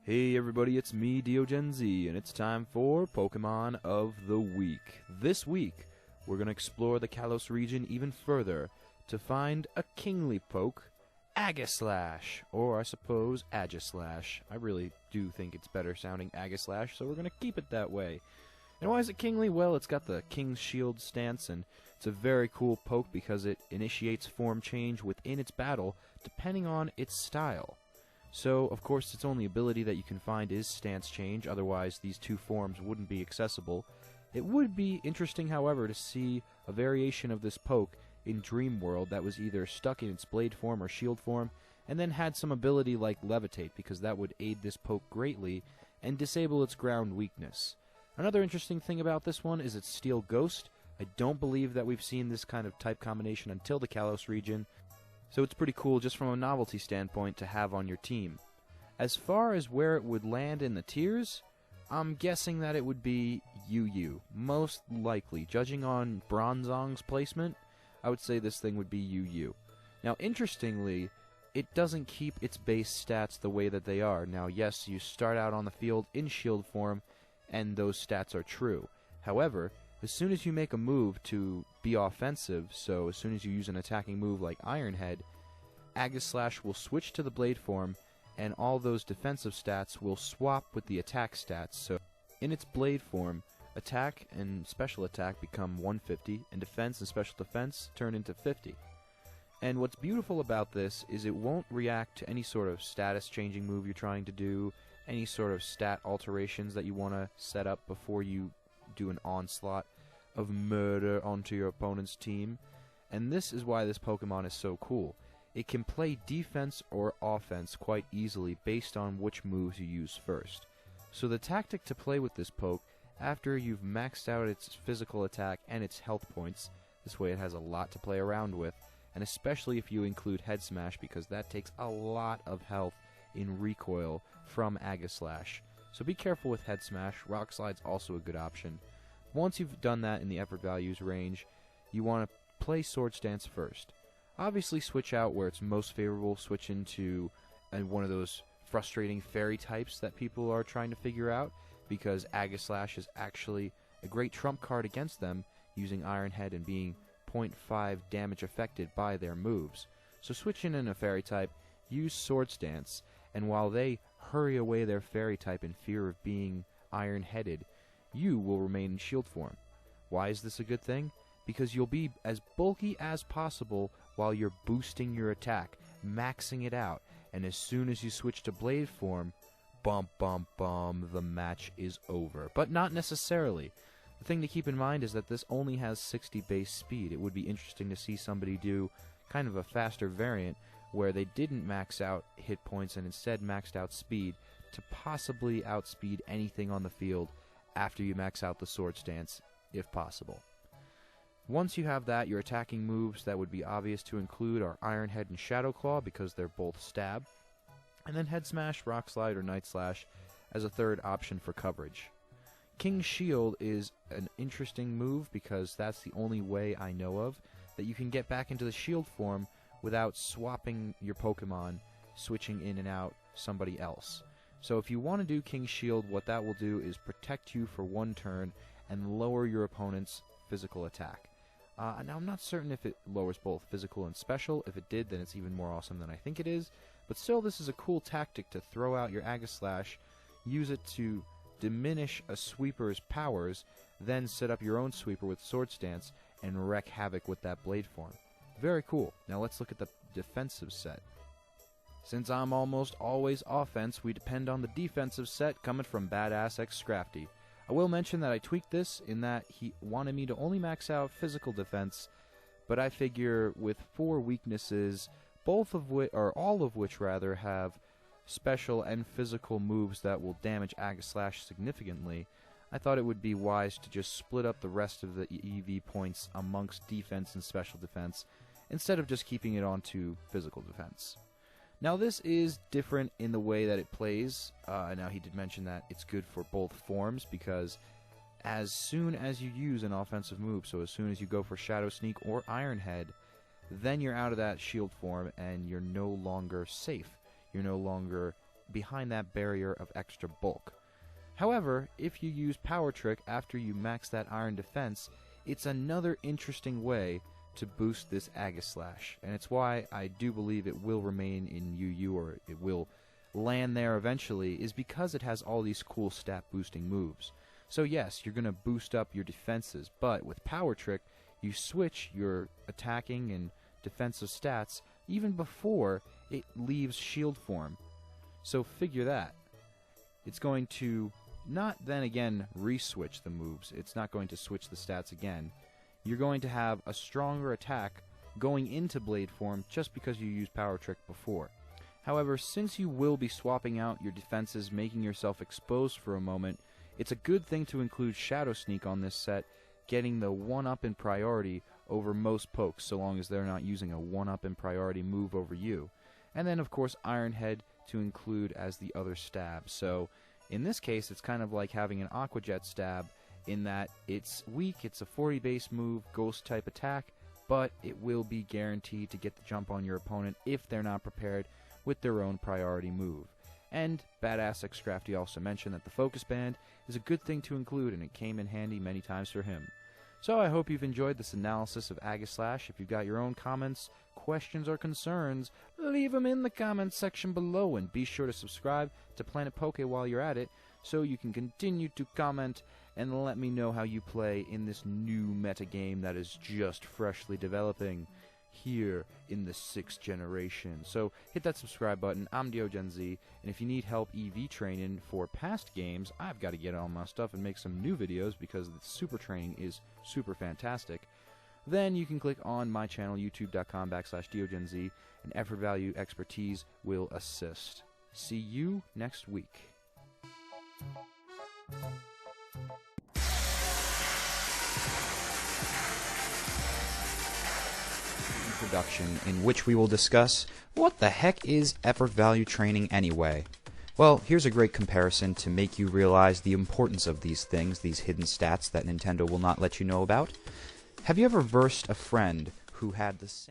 Hey everybody, it's me, DeoGenZ, and it's time for Pokemon of the Week. This week, we're going to explore the Kalos region even further to find a kingly poke, Aegislash, or I suppose Aegislash. I really do think it's better sounding Aegislash, so we're going to keep it that way. And why is it kingly? Well, it's got the King's Shield stance, and it's a very cool poke because it initiates form change within its battle depending on its style. So, of course, its only ability that you can find is Stance Change, otherwise these two forms wouldn't be accessible. It would be interesting, however, to see a variation of this poke in Dream World that was either stuck in its Blade form or Shield form, and then had some ability like Levitate, because that would aid this poke greatly and disable its ground weakness. Another interesting thing about this one is its Steel Ghost. I don't believe that we've seen this kind of type combination until the Kalos region, so it's pretty cool just from a novelty standpoint to have on your team. As far as where it would land in the tiers, I'm guessing that it would be UU. Most likely. Judging on Bronzong's placement, I would say this thing would be UU. Now, interestingly, it doesn't keep its base stats the way that they are. Now, yes, you start out on the field in Shield form, and those stats are true. However, as soon as you make a move to be offensive, so as soon as you use an attacking move like Iron Head, Aegislash will switch to the Blade form, and all those defensive stats will swap with the attack stats. So in its Blade form, attack and special attack become 150, and defense and special defense turn into 50. And what's beautiful about this is it won't react to any sort of status changing move you're trying to do, any sort of stat alterations that you want to set up before you do an onslaught of murder onto your opponent's team. And this is why this Pokemon is so cool. It can play defense or offense quite easily based on which moves you use first. So the tactic to play with this poke, after you've maxed out its physical attack and its health points, this way it has a lot to play around with, and especially if you include Head Smash, because that takes a lot of health in recoil from Aegislash. So be careful with Head Smash. Rock Slide's also a good option. Once you've done that in the effort values range, you want to play Sword Stance first. Obviously switch out where it's most favorable, switch into one of those frustrating fairy types that people are trying to figure out, because Aegislash is actually a great trump card against them, using Iron Head and being 0.5 damage affected by their moves. So switch in a fairy type, use Sword Stance, and while they hurry away their fairy type in fear of being iron-headed, you will remain in shield form. Why is this a good thing? Because you'll be as bulky as possible while you're boosting your attack, maxing it out, and as soon as you switch to blade form, bum bum bum, the match is over. But not necessarily. The thing to keep in mind is that this only has 60 base speed. It would be interesting to see somebody do kind of a faster variant where they didn't max out hit points and instead maxed out speed to possibly outspeed anything on the field after you max out the Sword Stance, if possible. Once you have that, your attacking moves that would be obvious to include are Iron Head and Shadow Claw, because they're both stab, and then Head Smash, Rock Slide, or Night Slash as a third option for coverage. King's Shield is an interesting move because that's the only way I know of that you can get back into the shield form without swapping your Pokemon, switching in and out somebody else. So if you want to do King's Shield, what that will do is protect you for one turn and lower your opponent's physical attack. Now, I'm not certain if it lowers both physical and special. If it did, then it's even more awesome than I think it is. But still, this is a cool tactic to throw out your Aegislash, use it to diminish a sweeper's powers, then set up your own sweeper with Sword Stance and wreak havoc with that blade form. Very cool. Now let's look at the defensive set. Since I'm almost always offense, we depend on the defensive set coming from Badass X Scrafty. I will mention that I tweaked this in that he wanted me to only max out physical defense, but I figure with 4 weaknesses, both of which, or all of which rather, have special and physical moves that will damage Aegislash significantly, I thought it would be wise to just split up the rest of the EV points amongst defense and special defense, instead of just keeping it onto physical defense. Now this is different in the way that it plays. Now he did mention that it's good for both forms, because as soon as you use an offensive move, so as soon as you go for Shadow Sneak or Iron Head, then you're out of that shield form and you're no longer safe. You're no longer behind that barrier of extra bulk. However, if you use Power Trick after you max that iron defense, it's another interesting way to boost this Aegislash, and it's why I do believe it will remain in UU, or it will land there eventually, is because it has all these cool stat boosting moves. So yes, you're going to boost up your defenses, but with Power Trick, you switch your attacking and defensive stats even before it leaves shield form. So figure that. It's going to not then again re-switch the moves. It's not going to switch the stats again. You're going to have a stronger attack going into blade form just because you used Power Trick before. However, since you will be swapping out your defenses, making yourself exposed for a moment, it's a good thing to include Shadow Sneak on this set, getting the 1-up in priority over most pokes, so long as they're not using a 1-up in priority move over you. And then, of course, Iron Head to include as the other stab. So, in this case, it's kind of like having an Aqua Jet stab, in that it's weak, it's a 40 base move, ghost type attack, but it will be guaranteed to get the jump on your opponent if they're not prepared with their own priority move. And Badass X Crafty also mentioned that the Focus Band is a good thing to include, and it came in handy many times for him. So I hope you've enjoyed this analysis of Aegislash. If you've got your own comments, questions, or concerns, leave them in the comments section below, and be sure to subscribe to Planet Poke while you're at it, so you can continue to comment and let me know how you play in this new metagame that is just freshly developing here in the 6th generation. So hit that subscribe button. I'm DeoGenZ, and if you need help EV training for past games, I've got to get on my stuff and make some new videos because the super training is super fantastic. Then you can click on my channel, youtube.com/DeoGenZ, and effort value expertise will assist. See you next week. Introduction, in which we will discuss what the heck is effort value training anyway. Well, here's a great comparison to make you realize the importance of these things, these hidden stats that Nintendo will not let you know about. Have you ever versed a friend who had the same